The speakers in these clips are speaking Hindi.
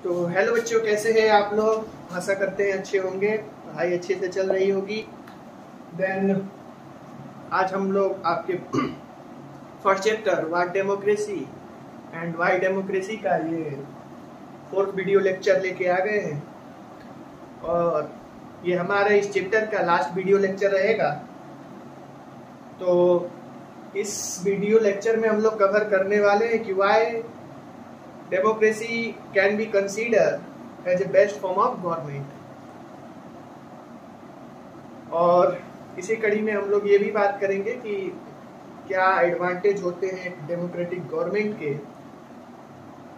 तो हेलो बच्चों, कैसे हैं आप लोग? आशा करते हैं अच्छे होंगे, पढ़ाई अच्छे से चल रही होगी। देन आज हम लोग आपके first chapter what democracy and why democracy का ये फोर्थ वीडियो लेक्चर लेके आ गए हैं और ये हमारे इस चैप्टर का लास्ट वीडियो लेक्चर रहेगा। तो इस वीडियो लेक्चर में हम लोग कवर करने वाले हैं कि why democracy can be considered as a best form of government। और इसी कड़ी में हम लोग ये भी बात करेंगे कि क्या एडवांटेज होते हैं एक डेमोक्रेटिक गवर्नमेंट के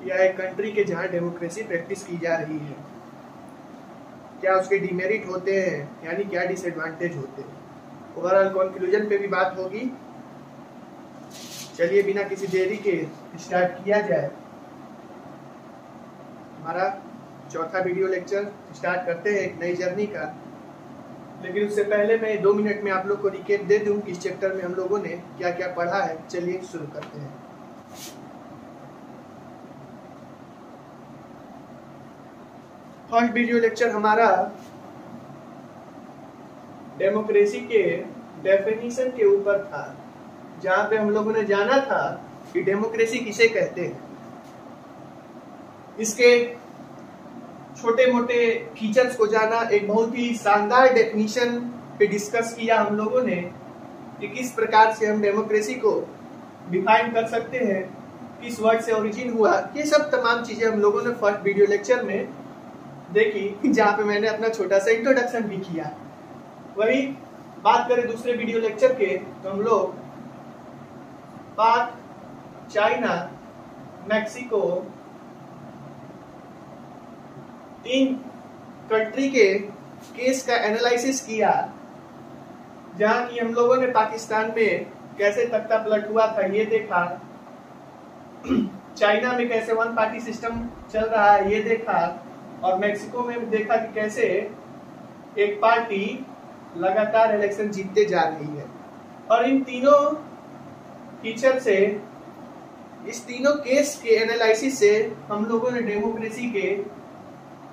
या एक कंट्री के जहां डेमोक्रेसी प्रैक्टिस की जा रही है, क्या उसके डिमेरिट होते हैं यानी क्या डिसएडवांटेज होते हैं। ओवरऑल कंक्लूजन पे भी बात होगी। चलिए बिना किसी देरी के स्टार्ट किया जाए। हमारा चौथा वीडियो लेक्चर स्टार्ट करते हैं एक नई जर्नी का। लेकिन उससे पहले मैं 2 मिनट में आप लोग को रिकेप दे दूं कि इस चैप्टर में हम लोगों ने क्या क्या पढ़ा है। चलिए शुरू करते हैं। फर्स्ट वीडियो लेक्चर हमारा डेमोक्रेसी के डेफिनेशन के ऊपर था, जहां पे हम लोगों ने जाना था कि डेमोक्रेसी किसे कहते हैं। इसके छोटे मोटे फीचर्स को जाना, एक बहुत ही शानदार डेफिनेशन पे डिस्कस किया हम लोगों ने कि किस प्रकार से हम डेमोक्रेसी को डिफाइन कर सकते हैं, किस वर्ड से ओरिजिन हुआ। ये सब तमाम चीजें हम लोगों ने फर्स्ट वीडियो लेक्चर में देखी, जहां पे मैंने अपना छोटा सा इंट्रोडक्शन भी किया। वही बात करें दूसरे वीडियो लेक्चर के, तो हम लोग पाक, चाइना, मैक्सिको, 3 कंट्री के केस का एनालिसिस किया, जहां की हम लोगों ने पाकिस्तान में कैसे तख्ता पलट हुआ था ये देखा, चाइना में कैसे 1 पार्टी सिस्टम चल रहा है ये देखा, और मैक्सिको में देखा कि कैसे एक पार्टी लगातार इलेक्शन जीतते जा रही है। और इन तीनों फीचर से, इस तीनों केस के एनालिसिस से हम लोगों ने डेमोक्रेसी के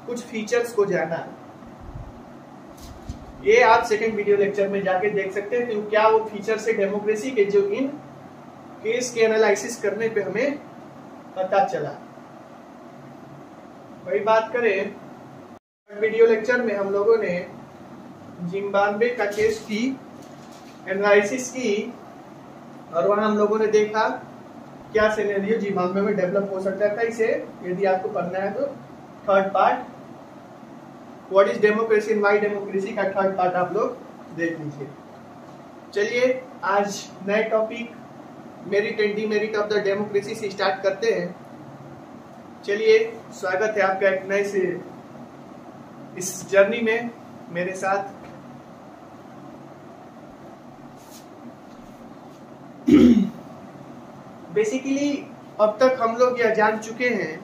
कुछ फीचर्स को जाना। ये आप सेकंड वीडियो लेक्चर में जाके देख सकते हैं कि क्या वो फीचर्स है डेमोक्रेसी के जो इन केस के एनालिसिस करने पे हमें पता चला। वही बात करें वीडियो लेक्चर में हम लोगों ने जिम्बाब्वे का केस की एनालिसिस की, और वहां हम लोगों ने देखा क्या सिनेरियो जिम्बाब्वे में डेवलप हो सकता था। इसे यदि आपको पढ़ना है तो third part what is democracy and why democracy का थर्ड पार्ट आप लोग देख लीजिए। चलिए आज नए topic merit and demerit of the democracy से स्टार्ट करते हैं। चलिए, स्वागत है आपका एक नए से इस जर्नी में मेरे साथ। बेसिकली अब तक हम लोग यह जान चुके हैं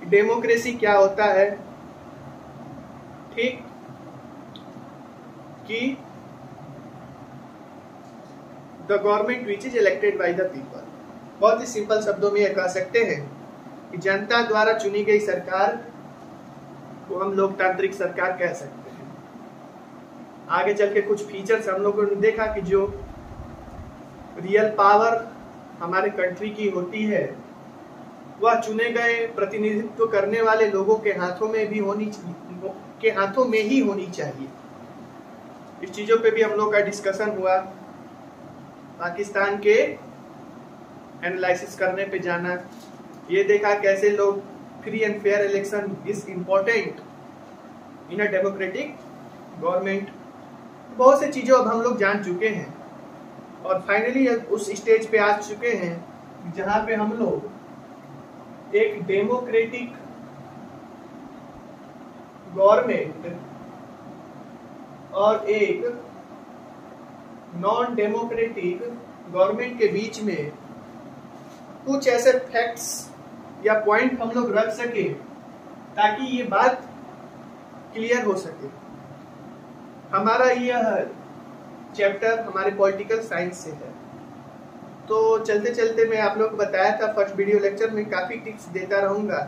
डेमोक्रेसी क्या होता है, ठीक, कि the government which is elected by the people. बहुत ही सिंपल शब्दों में यह कह सकते हैं कि जनता द्वारा चुनी गई सरकार को हम लोकतांत्रिक सरकार कह सकते हैं। आगे चल के कुछ फीचर्स हम लोगों ने देखा कि जो रियल पावर हमारे कंट्री की होती है वह चुने गए प्रतिनिधित्व करने वाले लोगों के हाथों में ही होनी चाहिए। इस चीजों पे भी हम लोग का डिस्कशन हुआ। पाकिस्तान के एनालिसिस करने पे जाना, ये देखा कैसे लोग free and fair election is important in a democratic government. बहुत सी चीजों अब हम लोग जान चुके हैं और फाइनली उस स्टेज पे आ चुके हैं जहां पे हम लोग एक डेमोक्रेटिक गवर्नमेंट और एक नॉन डेमोक्रेटिक गवर्नमेंट के बीच में कुछ ऐसे फैक्ट्स या पॉइंट हम लोग रख सके ताकि ये बात क्लियर हो सके। हमारा यह चैप्टर हमारे पॉलिटिकल साइंस से है। तो चलते चलते मैं आप लोग को बताया था फर्स्ट वीडियो लेक्चर में काफी टिप्स देता रहूंगा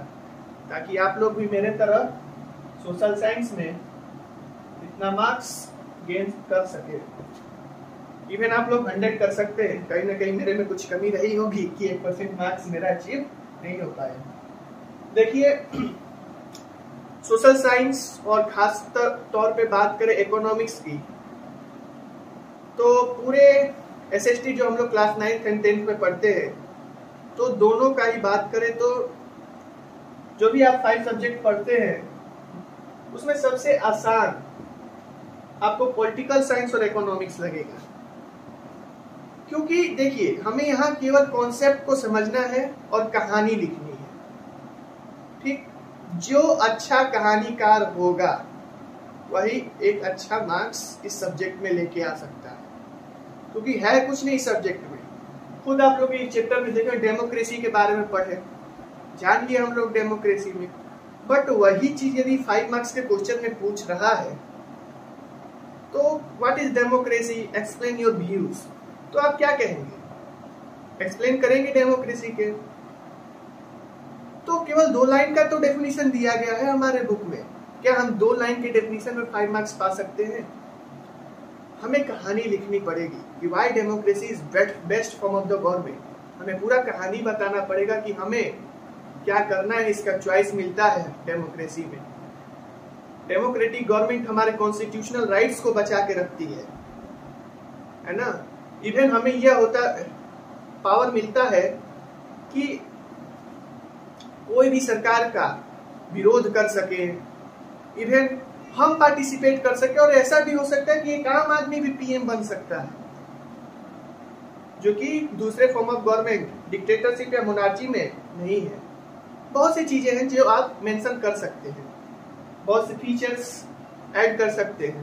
ताकि आप लोग भी मेरे तरह सोशल साइंस में इतना मार्क्स गेन कर सके। इवन आप लोग 100 कर सकते हैं, कहीं ना कहीं मेरे में कुछ कमी रही होगी कि 1% मार्क्स मेरा अचीव नहीं हो पाया। देखिए, सोशल साइंस और खास तौर पे बात करें इकोनॉमिक्स की, तो पूरे एसएसटी जो हम लोग क्लास 9th एंड 10th में पढ़ते हैं, तो दोनों का ही बात करें तो जो भी आप 5 सब्जेक्ट पढ़ते हैं उसमें सबसे आसान आपको पॉलिटिकल साइंस और इकोनॉमिक्स लगेगा। क्योंकि देखिए, हमें यहाँ केवल कॉन्सेप्ट को समझना है और कहानी लिखनी है। ठीक, जो अच्छा कहानीकार होगा वही एक अच्छा मार्क्स इस सब्जेक्ट में लेके आ सकता है, क्योंकि है कुछ नहीं सब्जेक्ट में। खुद आप लोग इस चैप्टर में देखें, डेमोक्रेसी के बारे में पढ़े, जान लिए हम लोग डेमोक्रेसी में, बट वही चीज यदि 5 मार्क्स के क्वेश्चन में पूछ रहा है तो what is democracy, explain your views, तो आप क्या कहेंगे? एक्सप्लेन करेंगे डेमोक्रेसी के? तो केवल 2 लाइन का तो डेफिनेशन दिया गया है हमारे बुक में, क्या हम 2 लाइन के डेफिनेशन में 5 मार्क्स पा सकते हैं? हमें कहानी लिखनी पड़ेगी कि why democracy is best form of the government. हमें पूरा कहानी बताना पड़ेगा कि हमें क्या करना है, इसका चॉइस मिलता है डेमोक्रेसी में। डेमोक्रेटिक गवर्नमेंट हमारे कॉन्स्टिट्यूशनल राइट्स को बचा के रखती है ना। इवन हमें यह होता पावर मिलता है कि कोई भी सरकार का विरोध कर सके, इवन हम पार्टिसिपेट कर सके, और ऐसा भी हो सकता है कि एक आम आदमी भी पीएम बन सकता है, जो कि दूसरे फॉर्म ऑफ गवर्नमेंट, डिक्टेटरशिप या मोनार्ची में नहीं है। बहुत सी चीजें हैं जो आप मेंशन कर सकते हैं, बहुत से फीचर्स ऐड कर सकते हैं।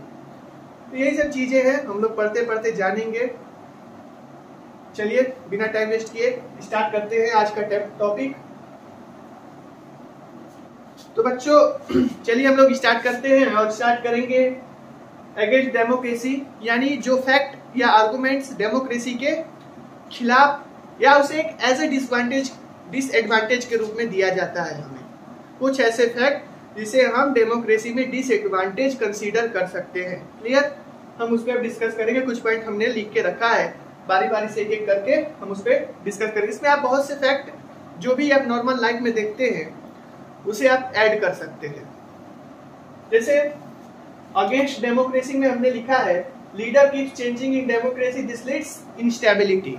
तो यही सब चीजें हैं, हम लोग पढ़ते पढ़ते जानेंगे। चलिए बिना टाइम वेस्ट किए स्टार्ट करते हैं आज का टॉपिक। तो बच्चों चलिए हम लोग स्टार्ट करते हैं, और स्टार्ट करेंगे अगेंस्ट डेमोक्रेसी, यानी जो फैक्ट या आर्गुमेंट्स डेमोक्रेसी के खिलाफ या उसे एक एज ए डिसएडवांटेज के रूप में दिया जाता है। हमें कुछ ऐसे फैक्ट जिसे हम डेमोक्रेसी में डिसएडवांटेज कंसीडर कर सकते हैं। क्लियर? हम उस पर डिस्कस करेंगे। कुछ पॉइंट हमने लिख के रखा है, बारी बारी से एक एक करके हम उस पर डिस्कस करेंगे। इसमें आप बहुत से फैक्ट जो भी आप नॉर्मल लाइफ में देखते हैं उसे आप ऐड कर सकते हैं। जैसे अगेंस्ट डेमोक्रेसी में हमने लिखा है, leader keeps changing in democracy, this leads instability.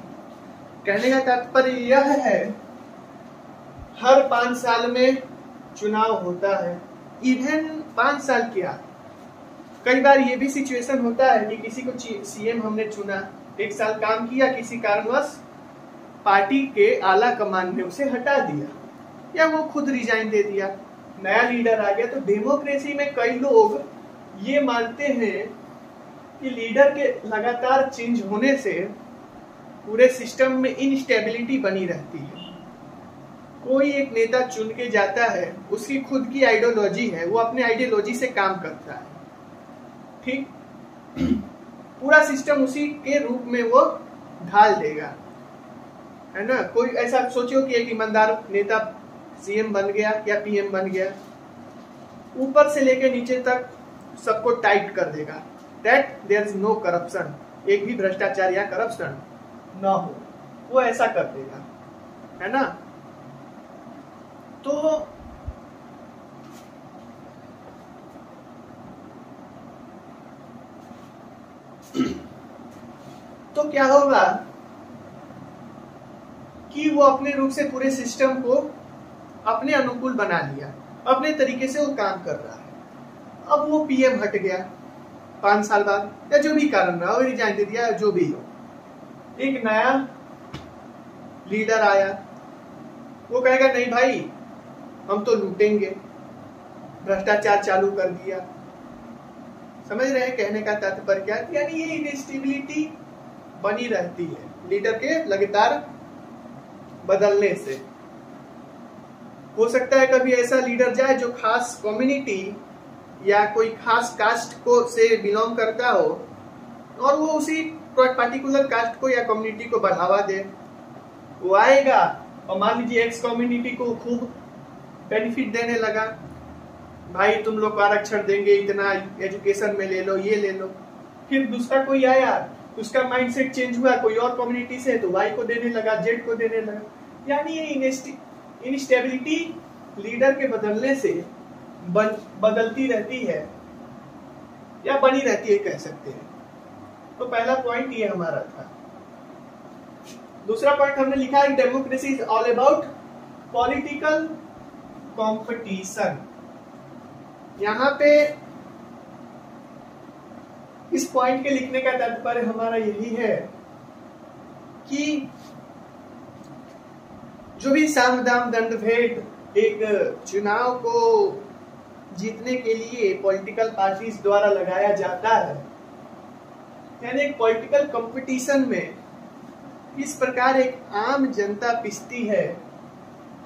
कहने का तात्पर्य यह है, हर 5 साल में चुनाव होता है। इवन 5 साल क्या, कई बार ये भी सिचुएशन होता है कि किसी को सीएम हमने चुना, 1 साल काम किया, किसी कारणवश पार्टी के आला कमान ने उसे हटा दिया या वो खुद रिजाइन दे दिया, नया लीडर आ गया। तो डेमोक्रेसी में कई लोग ये मानते हैं कि लीडर के लगातार चेंज होने से पूरे सिस्टम में इनस्टेबिलिटी बनी रहती है। कोई एक नेता चुन के जाता है, उसकी खुद की आइडियोलॉजी है, वो अपने आइडियोलॉजी से काम करता है। ठीक, पूरा सिस्टम उसी के रूप में वो ढाल देगा, है ना। कोई ऐसा सोचो कि एक ईमानदार नेता सीएम बन गया या पीएम बन गया, ऊपर से लेकर नीचे तक सबको टाइट कर देगा, that there is no corruption, एक भी भ्रष्टाचार या करप्शन ना हो, वो ऐसा कर देगा, है ना। तो क्या होगा कि वो अपने रूप से पूरे सिस्टम को अपने अनुकूल बना लिया, अपने तरीके से वो काम कर रहा है। अब वो पीएम हट गया 5 साल बाद, या जो भी कारण रहा हो, रिजाइन दे दिया, जो भी हो, एक नया लीडर आया, वो कहेगा नहीं भाई हम तो लूटेंगे, भ्रष्टाचार चालू कर दिया। समझ रहे हैं कहने का तात्पर्य क्या? यानी ये इनस्टेबिलिटी बनी रहती है लीडर के लगातार बदलने से। हो सकता है कभी ऐसा लीडर जाए जो खास कम्युनिटी या कोई खास कास्ट को से बिलोंग करता हो, और वो उसी पर्टिकुलर कास्ट को या कम्युनिटी को बढ़ावा दे। वो आएगा और मान लीजिए एक्स कम्युनिटी को खूब बेनिफिट देने लगा, भाई तुम लोग को आरक्षण देंगे, इतना एजुकेशन में ले लो, ये ले लो। फिर दूसरा कोई आया, उसका माइंडसेट चेंज हुआ, कोई और कम्युनिटी से, तो वाई को देने लगा, जेड को देने लगा। यानी ये इनस्टेबिलिटी लीडर के बदलने से बदलती रहती है या बनी रहती है, कह सकते हैं। तो पहला पॉइंट ये हमारा था। दूसरा पॉइंट हमने लिखा है, democracy is all about political competition. यहां पे इस पॉइंट के लिखने का तात्पर्य हमारा यही है कि जो भी साम दाम दंड भेद एक चुनाव को जीतने के लिए पॉलिटिकल पार्टीज द्वारा लगाया जाता है, यानी एक पॉलिटिकल कंपटीशन में किस प्रकार एक आम जनता पिसती है,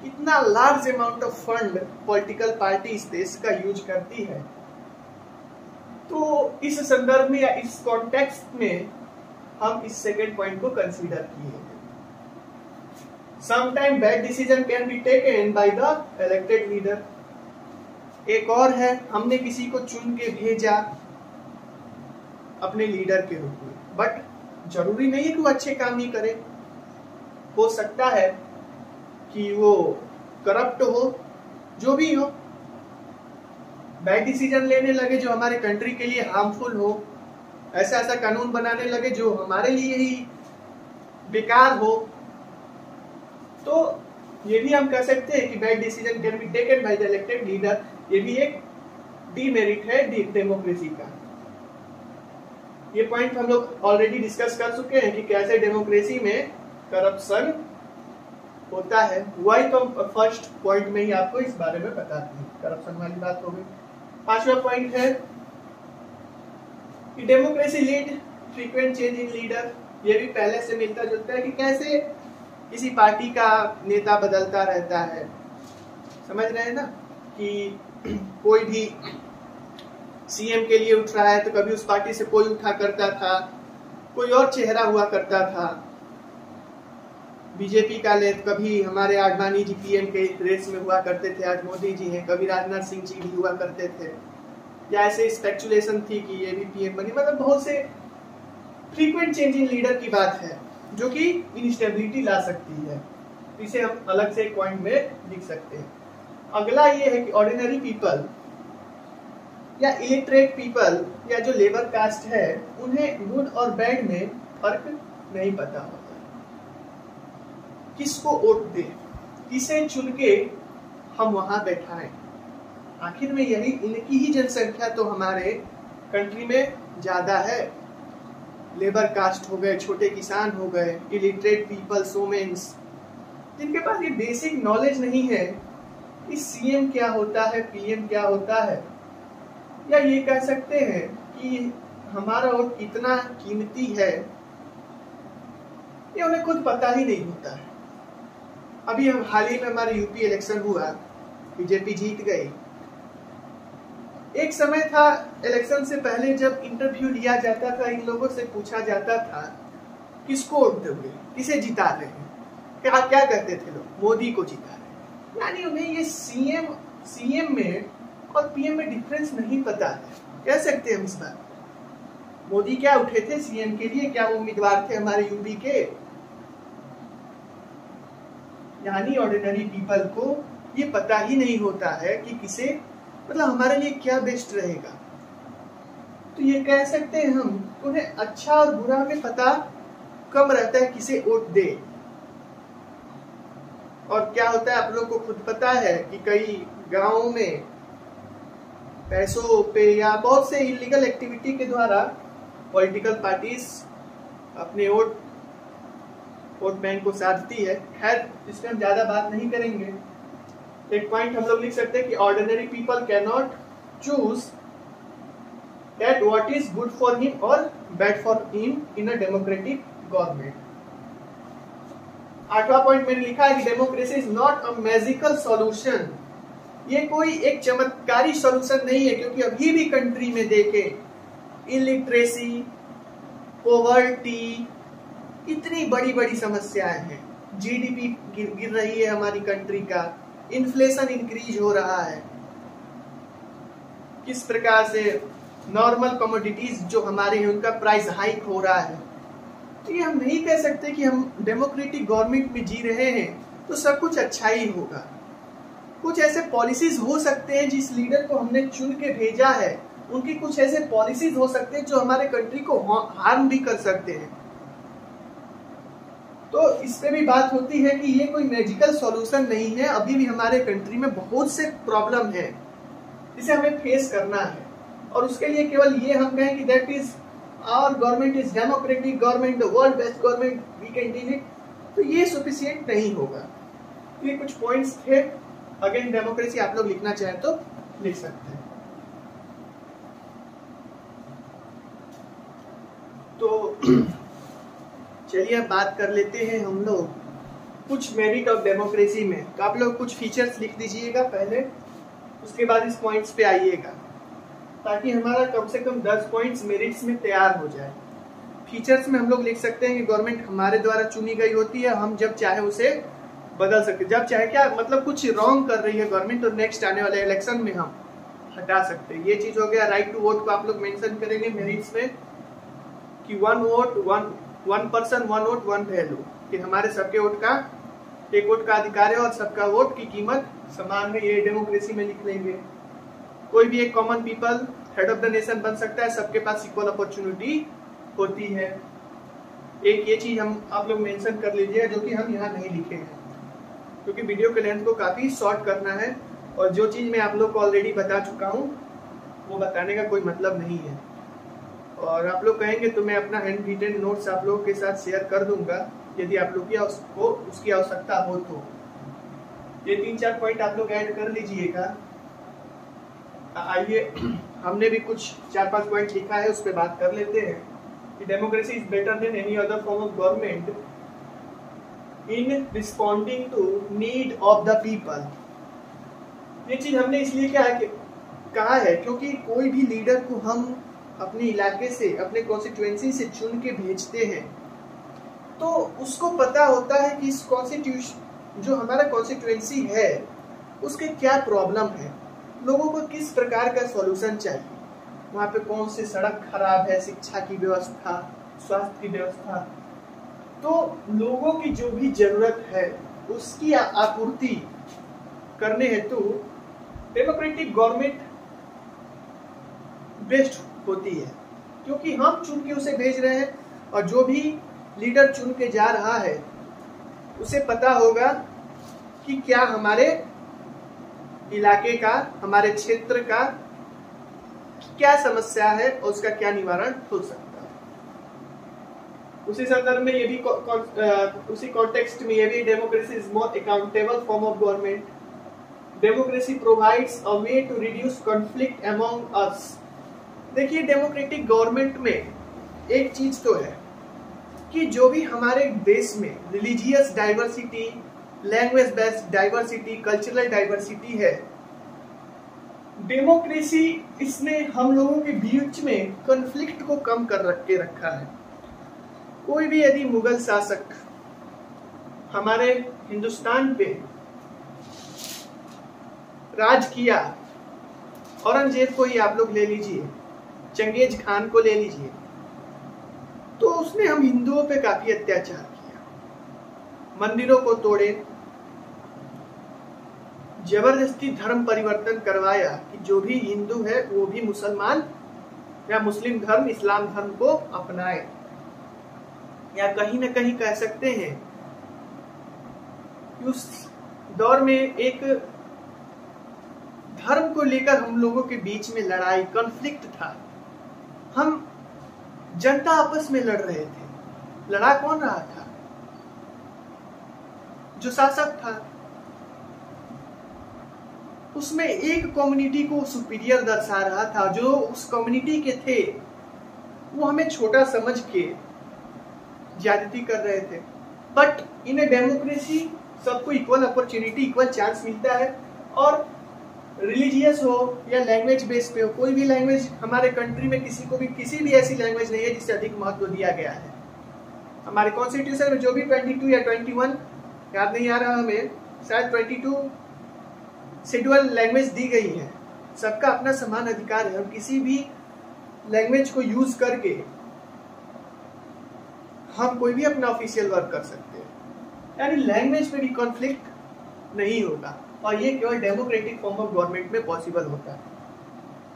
कितना large amount of fund political party इस देश का यूज करती है। तो इस संदर्भ में या इस कॉन्टेक्स्ट में हम इस सेकेंड पॉइंट को कंसीडर किए। Sometime bad decision can be taken by the elected leader. एक और है, हमने किसी को चुन के भेजा अपने लीडर के रूप में, बट जरूरी नहीं है कि वो अच्छे काम ही करे। हो सकता है कि वो करप्ट हो, जो भी हो, बैड डिसीजन लेने लगे जो हमारे कंट्री के लिए हार्मफुल हो, ऐसा ऐसा कानून बनाने लगे जो हमारे लिए ही बेकार हो। तो ये भी हम कह सकते हैं कि bad decision can be taken by the elected leader. ये भी एक डीमेरिट है डेमोक्रेसी का। ये पॉइंट हम लोग ऑलरेडी डिस्कस कर चुके हैं कि कैसे डेमोक्रेसी में करप्शन होता है। वही तो फर्स्ट पॉइंट में ही आपको इस बारे में बताते हैं, करप्शन वाली बात हो गई। पांचवा पॉइंट है कि democracy lead frequent change in leader. ये भी पहले से मिलता जुलता है कि कैसे किसी पार्टी का नेता बदलता रहता है। समझ रहे हैं ना कि कोई भी सीएम के लिए उठ रहा है तो कभी उस पार्टी से कोई उठा करता था, कोई और चेहरा हुआ करता था। बीजेपी का ले कभी हमारे आडवाणी जी पीएम के रेस में हुआ करते थे, आज मोदी जी हैं, कभी राजनाथ सिंह जी भी हुआ करते थे, या ऐसे स्पेकुलेशन थी कि ये भी पीएम बनी। मतलब बहुत से फ्रीक्वेंट चेंज इन लीडर की बात है जो कि इनस्टेबिलिटी ला सकती है। इसे हम अलग से एक पॉइंट में लिख सकते हैं। अगला ये है कि ऑर्डिनरी पीपल या इलिटरेट पीपल या जो लेबर कास्ट है, उन्हें गुड और बैड में फर्क नहीं पता होता। किसको वोट दे, किसे चुन के हम वहां बैठाएं। आखिर में यही इनकी ही जनसंख्या तो हमारे कंट्री में ज्यादा है। लेबर कास्ट हो गए, छोटे किसान हो गए, इलिटरेट पीपल, वुमेन्स, जिनके पास ये बेसिक नॉलेज नहीं है कि सीएम क्या होता है, पीएम क्या होता है, या ये कह सकते हैं कि हमारा वोट कितना कीमती है, ये उन्हें खुद पता ही नहीं होता है। अभी हम हाल ही में हमारे यूपी इलेक्शन हुआ, बीजेपी जीत गई। एक समय था इलेक्शन से पहले जब इंटरव्यू लिया जाता था, इन लोगों से पूछा जाता था किसको वोट दोगे, किसे जिता रहे हैं, क्या क्या कहते थे लोग, मोदी को जिता रहे। यानी उन्हें ये सीएम में और पीएम में डिफरेंस नहीं पता है। कह सकते हैं हम इस बात, मोदी क्या उठे थे सीएम के लिए, क्या वो उम्मीदवार थे हमारे यूपी के। यानी ऑर्डिनरी पीपल को ये पता ही नहीं होता है कि किसे, मतलब हमारे लिए क्या बेस्ट रहेगा। तो ये कह सकते हैं हम, उन्हें अच्छा और बुरा में पता कम रहता है किसे वोट दे। और क्या होता है आप लोग को खुद पता है कि कई गांवों में पैसों पे या बहुत से इलीगल एक्टिविटी के द्वारा पॉलिटिकल पार्टीज अपने वोट बैंक को साधती है। खैर इस पर हम ज्यादा बात नहीं करेंगे। एक पॉइंट हम लोग लिख सकते हैं कि ordinary people can not choose that what is good for him और bad for him in a democratic government. आठवां पॉइंट मैंने लिखा है कि democracy is not a magical solution. ये कोई एक चमत्कारी सॉल्यूशन नहीं है, क्योंकि अभी भी कंट्री में देखें इलिटरेसी, पॉवर्टी, इतनी बड़ी बड़ी समस्याएं हैं। जीडीपी गिर रही है हमारी कंट्री का, इन्फ्लेशन इंक्रीज हो रहा है, किस प्रकार से नॉर्मल कमोडिटीज जो हमारे हैं उनका प्राइस हाइक हो रहा है। तो ये हम नहीं कह सकते कि हम डेमोक्रेटिक गवर्नमेंट में जी रहे हैं तो सब कुछ अच्छा ही होगा। कुछ ऐसे पॉलिसीज हो सकते हैं, जिस लीडर को हमने चुन के भेजा है उनकी कुछ ऐसे पॉलिसीज हो सकते हैं जो हमारे कंट्री को हार्म भी कर सकते हैं। तो इस पे भी बात होती है कि ये कोई मैजिकल सॉल्यूशन नहीं है, अभी भी हमारे कंट्री में बहुत से प्रॉब्लम है जिसे हमें फेस करना है। और उसके लिए केवल ये हम कहें कि that is our government is democratic government, the world best government, we can deal it, तो ये सफिशिएंट नहीं होगा। ये कुछ पॉइंट्स थे। अगेन डेमोक्रेसी आप लोग लिखना चाहें तो लिख सकते हैं। तो चलिए अब बात कर लेते हैं हम लोग कुछ मेरिट ऑफ डेमोक्रेसी में। तो आप लोग कुछ फीचर्स लिख दीजिएगा पहले, उसके बाद इस पॉइंट्स पे आइएगा, ताकि हमारा कम से कम 10 पॉइंट्स मेरिट्स में तैयार हो जाए। फीचर्स में हम लोग लिख सकते हैं कि गवर्नमेंट हमारे द्वारा चुनी गई होती है, हम जब चाहे उसे बदल सकते, जब चाहे क्या मतलब कुछ रॉन्ग कर रही है गवर्नमेंट तो नेक्स्ट आने वाले इलेक्शन में हम हटा सकते हैं। ये चीज हो गया। राइट टू वोट को आप लोग मेंशन करेंगे मेरिट्स में कि 1 पर्सन 1 वोट 1 वैल्यू, कि हमारे सबके वोट का एक वोट का अधिकार है और सबका वोट की कीमत समान है। ये डेमोक्रेसी में लिख लेंगे। कोई भी एक common people head of the nation बन सकता है, सबके पास इक्वल अपॉर्चुनिटी होती है। एक ये चीज हम आप लोग मेंशन कर लीजिए, जो कि हम यहाँ नहीं लिखे हैं क्योंकि वीडियो के लेंथ को काफी शॉर्ट करना है, और जो चीज मैं आप लोग को ऑलरेडी बता चुका हूँ वो बताने का कोई मतलब नहीं है। और आप लोग कहेंगे तो मैं अपना हैंड रिटन नोट्स आप लोगों के साथ शेयर कर दूंगा यदि आप लोग को उसकी आवश्यकता हो तो। ये 3-4 पॉइंट आप लोग ऐड कर लीजिएगा। आइए हमने भी कुछ 4-5 पॉइंट लिखा है, उस पर बात कर लेते हैं कि democracy is better than any other form of government in responding to need of the people. ये चीज हमने इसलिए कहा है क्योंकि कोई भी लीडर को हम अपने इलाके से, अपने कॉन्स्टिट्यूएंसी से चुन के भेजते हैं तो उसको पता होता है कि इस कॉन्स्टिट्यूशन जो हमारा कॉन्स्टिट्यूएंसी है उसके क्या प्रॉब्लम है, लोगों को किस प्रकार का सॉल्यूशन चाहिए, वहाँ पे कौन सी सड़क खराब है, शिक्षा की व्यवस्था, स्वास्थ्य की व्यवस्था। तो लोगों की जो भी जरूरत है उसकी आपूर्ति करने हेतु डेमोक्रेटिक गवर्नमेंट बेस्ट होती है, क्योंकि हम चुन के उसे भेज रहे हैं और जो भी लीडर चुन के जा रहा है उसे पता होगा कि क्या हमारे इलाके का, हमारे क्षेत्र का क्या समस्या है और उसका क्या निवारण हो सकता है। उसी संदर्भ में ये भी उसी कॉन्टेक्स्ट में ये भी democracy is more accountable form of government. Democracy provides a way to reduce conflict among us. देखिए डेमोक्रेटिक गवर्नमेंट में एक चीज तो है कि जो भी हमारे देश में religious diversity, language based diversity, cultural diversity है, डेमोक्रेसी इसने हम लोगों के बीच में कॉन्फ्लिक्ट को कम कर रखा है। कोई भी यदि मुगल शासक हमारे हिंदुस्तान पे राज किया, औरंगजेब को ही आप लोग ले लीजिए, चंगेज खान को ले लीजिए, तो उसने हम हिंदुओं पे काफी अत्याचार किया, मंदिरों को तोड़े, जबरदस्ती धर्म परिवर्तन करवाया कि जो भी हिंदू है वो भी मुसलमान या मुस्लिम धर्म, इस्लाम धर्म को अपनाए। या कहीं ना कहीं कह सकते हैं कि उस दौर में एक धर्म को लेकर हम लोगों के बीच में लड़ाई, कॉन्फ्लिक्ट था। हम जनता आपस में लड़ रहे थे। लड़ा कौन रहा था? जो शासक था। उसमें एक कम्युनिटी को सुपीरियर दर्शा रहा था, जो उस कम्युनिटी के थे वो हमें छोटा समझ के ज्यादती कर रहे थे। बट इन ए डेमोक्रेसी सबको इक्वल अपॉर्चुनिटी, इक्वल चांस मिलता है। और रिलीजियस हो या लैंग्वेज बेस पे हो, कोई भी लैंग्वेज हमारे कंट्री में किसी भी ऐसी लैंग्वेज नहीं है जिसे अधिक महत्व दिया गया है। हमारे कॉन्स्टिट्यूशन में जो भी 22 या 21 याद नहीं आ रहा हमें, शायद 22 शेड्यूल लैंग्वेज दी गई है, सबका अपना समान अधिकार है और किसी भी लैंग्वेज को यूज करके हम कोई भी अपना ऑफिशियल वर्क कर सकते हैं, यानी लैंग्वेज में भी कॉन्फ्लिक्ट नहीं होगा और ये केवल डेमोक्रेटिक फॉर्म ऑफ गवर्नमेंट में पॉसिबल होता है।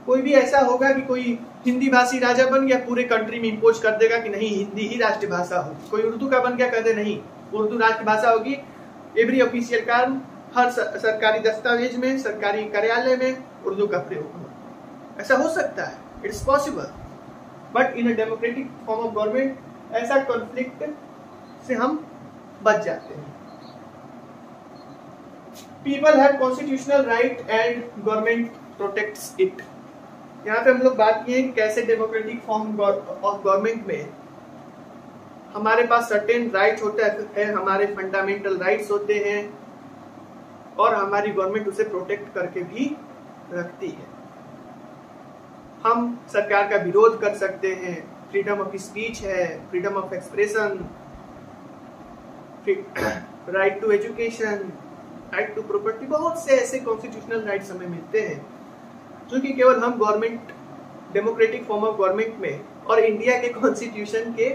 कोई भी ऐसा होगा कि कोई हिंदी भाषी राजा बन गया, पूरे कंट्री में इम्पोज कर देगा कि नहीं हिंदी ही राष्ट्रभाषा होगी। कोई उर्दू का बन गया, कहते नहीं उर्दू राष्ट्रभाषा होगी। एवरी ऑफिशियल काम, हर सरकारी दस्तावेज में, सरकारी कार्यालय में उर्दू का प्रयोग हो। ऐसा हो सकता है, it's possible, but in a democratic form of government ऐसा कॉन्फ्लिक्ट से हम बच जाते हैं। People have constitutional right and government protects it. यहाँ पे हम लोग बात किए कैसे डेमोक्रेटिक फॉर्म ऑफ गवर्नमेंट में हमारे पास सर्टेन राइट्स होते हैं, हमारे फंडामेंटल राइट्स होते हैं और हमारी गवर्नमेंट उसे प्रोटेक्ट करके भी रखती है। हम सरकार का विरोध कर सकते हैं, फ्रीडम ऑफ स्पीच है, freedom of expression, right to education, right to property, बहुत से ऐसे कॉन्स्टिट्यूशनल राइट्स हमें मिलते हैं जो कि केवल हम government democratic form of government में और इंडिया के कॉन्स्टिट्यूशन के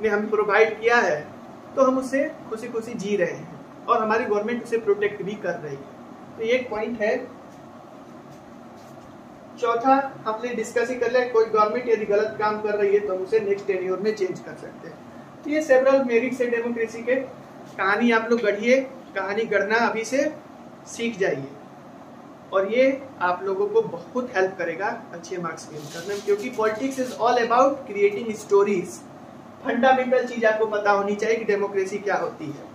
ने हम प्रोवाइड किया है, तो हम उससे खुशी खुशी जी रहे हैं और हमारी गवर्नमेंट उसे प्रोटेक्ट भी कर रही है। तो ये एक पॉइंट है। चौथा हमने डिस्कस ही कर लिया, कोई गवर्नमेंट यदि गलत काम कर रही है तो हम उसे नेक्स्ट टेन्योर में चेंज कर सकते हैं। तो ये सेवरल मेरिट्स है डेमोक्रेसी के। कहानी आप लोग गढ़िए, कहानी गढ़ना अभी से सीख जाइए और ये आप लोगों को बहुत हेल्प करेगा अच्छे मार्क्स गेन करने में, क्योंकि politics is all about creating stories. Fundamental चीज आपको पता होनी चाहिए कि डेमोक्रेसी क्या होती है।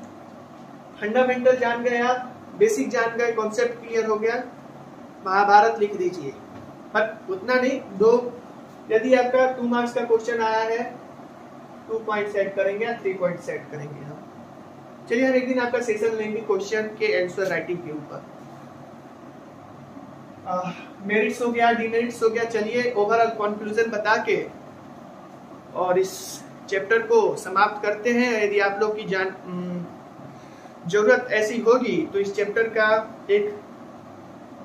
फंडामेंटल जान गए आप, बेसिक जान गए, कॉन्सेप्ट क्लियर हो गया, महाभारत लिख दीजिए। पर उतना नहीं, यदि आपका 2 मार्क्स का क्वेश्चन आया है 2 पॉइंट सेट करेंगे या 3 पॉइंट सेट करेंगे हम। चलिए हर एक दिन आपका सेशन लेंगे क्वेश्चन के आंसर राइटिंग के ऊपर। मेरिट्स हो गया, डिमेरिट्स हो गया। चलिए ओवरऑल कंक्लूजन बता के और इस चैप्टर को समाप्त करते हैं। यदि आप लोग की जरूरत ऐसी होगी तो इस चैप्टर का एक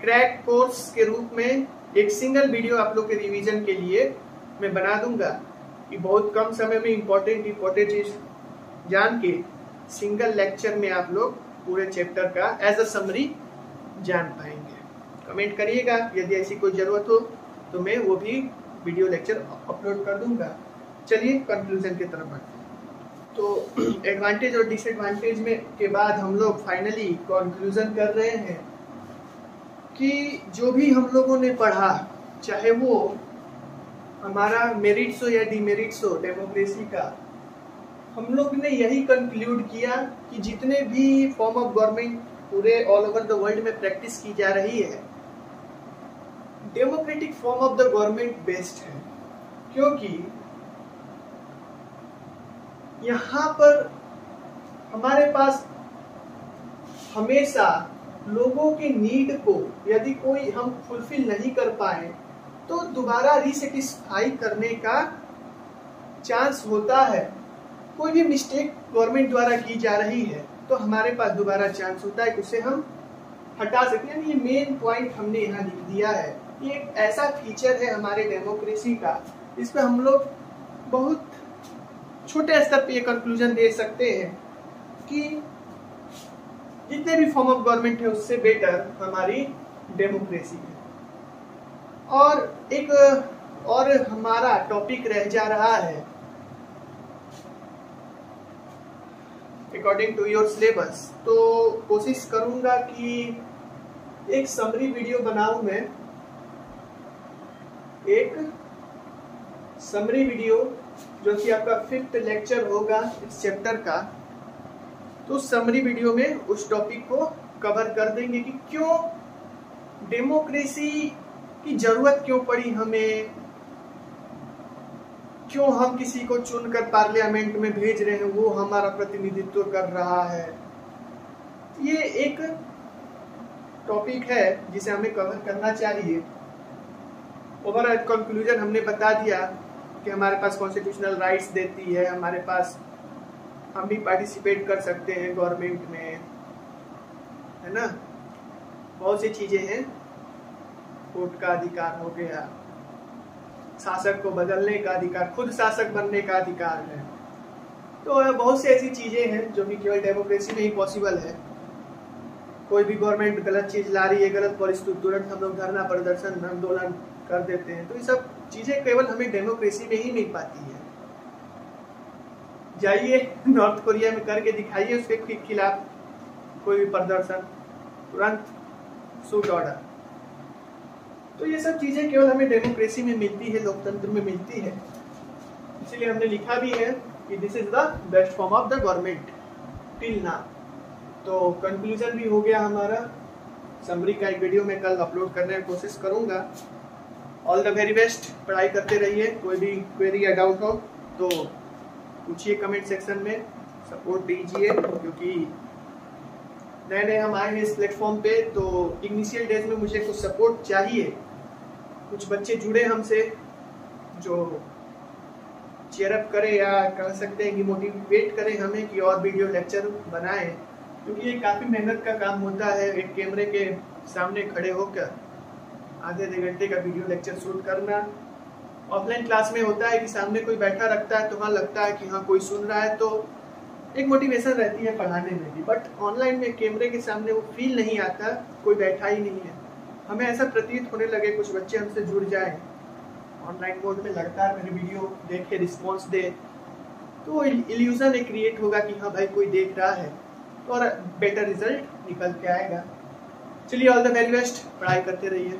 क्रैक कोर्स के रूप में एक सिंगल वीडियो आप लोग के रिवीजन के लिए मैं बना दूंगा कि बहुत कम समय में इम्पोर्टेंट चीज जान के सिंगल लेक्चर में आप लोग पूरे चैप्टर का एज अ समरी जान पाएंगे। कमेंट करिएगा, यदि ऐसी कोई जरूरत हो तो मैं वो भी वीडियो लेक्चर अपलोड कर दूंगा। चलिए कंक्लूजन की तरफ बढ़ते हैं। तो एडवांटेज और डिसएडवांटेज में के बाद हम लोग फाइनली कंक्लूजन कर रहे हैं कि जो भी हम लोगों ने पढ़ा, चाहे वो हमारा मेरिट्स हो या डिमेरिट्स हो डेमोक्रेसी का, हम लोग ने यही कंक्लूड किया कि जितने भी फॉर्म ऑफ गवर्नमेंट पूरे ऑल ओवर द वर्ल्ड में प्रैक्टिस की जा रही है, democratic form of the government best है। क्योंकि यहाँ पर हमारे पास हमेशा लोगों के नीड को यदि कोई हम फुलफिल नहीं कर पाए तो दोबारा रीसेटिस्फाई करने का चांस होता है। कोई भी मिस्टेक गवर्नमेंट द्वारा की जा रही है तो हमारे पास दोबारा चांस होता है कि उसे हम हटा सकते हैं। ये मेन पॉइंट हमने यहाँ लिख दिया है। ये एक ऐसा फीचर है हमारे डेमोक्रेसी का, इस पे हम लोग बहुत छोटे स्तर पे ये कंक्लूजन दे सकते हैं कि जितने भी फॉर्म ऑफ गवर्नमेंट है उससे बेटर हमारी डेमोक्रेसी है। और हमारा टॉपिक रह जा रहा है अकॉर्डिंग टू योर सिलेबस, तो कोशिश करूंगा कि एक समरी वीडियो बनाऊं मैं, एक समरी वीडियो जो कि आपका 5th लेक्चर होगा इस चैप्टर का। तो समरी वीडियो में उस टॉपिक को कवर कर देंगे कि क्यों डेमोक्रेसी की जरूरत क्यों पड़ी हमें, क्यों हम किसी को चुनकर पार्लियामेंट में भेज रहे हैं, वो हमारा प्रतिनिधित्व कर रहा है। ये एक टॉपिक है जिसे हमें कवर करना चाहिए। ओवरऑल कंक्लूजन हमने बता दिया कि हमारे पास कॉन्स्टिट्यूशनल राइट्स देती है, हमारे पास हम भी पार्टिसिपेट कर सकते हैं गवर्नमेंट में, है ना। बहुत सी चीजें हैं, वोट का अधिकार हो गया, शासक को बदलने का अधिकार, खुद शासक बनने का अधिकार है। तो बहुत सी ऐसी चीजें हैं जो कि केवल डेमोक्रेसी में ही पॉसिबल है। कोई भी गवर्नमेंट गलत चीज ला रही है, गलत पॉलिसी, तो तुरंत हम लोग धरना प्रदर्शन आंदोलन कर देते हैं। तो ये सब चीजें केवल हमें डेमोक्रेसी में ही मिल पाती है। जाइए नॉर्थ कोरिया में करके दिखाइए उसके खिलाफ कोई भी प्रदर्शन, तुरंत शूट ऑर्डर। तो ये सब चीजें केवल हमें डेमोक्रेसी में मिलती है, लोकतंत्र में मिलती है। इसीलिए हमने लिखा भी है कि this is the best form of the government till now. तो कंक्लूजन भी हो गया हमारा। समरी का एक वीडियो मैं कल अपलोड करने की कोशिश करूंगा। ऑल द वेरी बेस्ट, पढ़ाई करते रहिए। कोई भी क्वेरी या डाउट हो तो पूछिए कमेंट सेक्शन में, सपोर्ट दीजिए, क्योंकि नए नए हम आए हैं इस प्लेटफॉर्म पे। तो इनिशियल डेज में मुझे कुछ सपोर्ट चाहिए। कुछ बच्चे जुड़े हमसे जो चेयर अप करे, या कह सकते हैं कि मोटिवेट करें हमें कि और वीडियो लेक्चर बनाएं, क्योंकि ये काफ़ी मेहनत का काम होता है। एक कैमरे के सामने खड़े होकर आधे घंटे का वीडियो लेक्चर शूट करना। ऑफलाइन क्लास में होता है कि सामने कोई बैठा रखता है तो हाँ लगता है कि हाँ कोई सुन रहा है, तो एक मोटिवेशन रहती है पढ़ाने में भी। बट ऑनलाइन में कैमरे के सामने वो फील नहीं आता, कोई बैठा ही नहीं है। हमें ऐसा प्रतीत होने लगे कुछ बच्चे हमसे जुड़ जाए ऑनलाइन मोड में, लगातार मेरे वीडियो देखे, रिस्पॉन्स दे, तो इल्यूजन एक क्रिएट होगा कि हाँ भाई कोई देख रहा है, और बेटर रिजल्ट निकल के आएगा। चलिए ऑल द वेरी बेस्ट, पढ़ाई करते रहिए।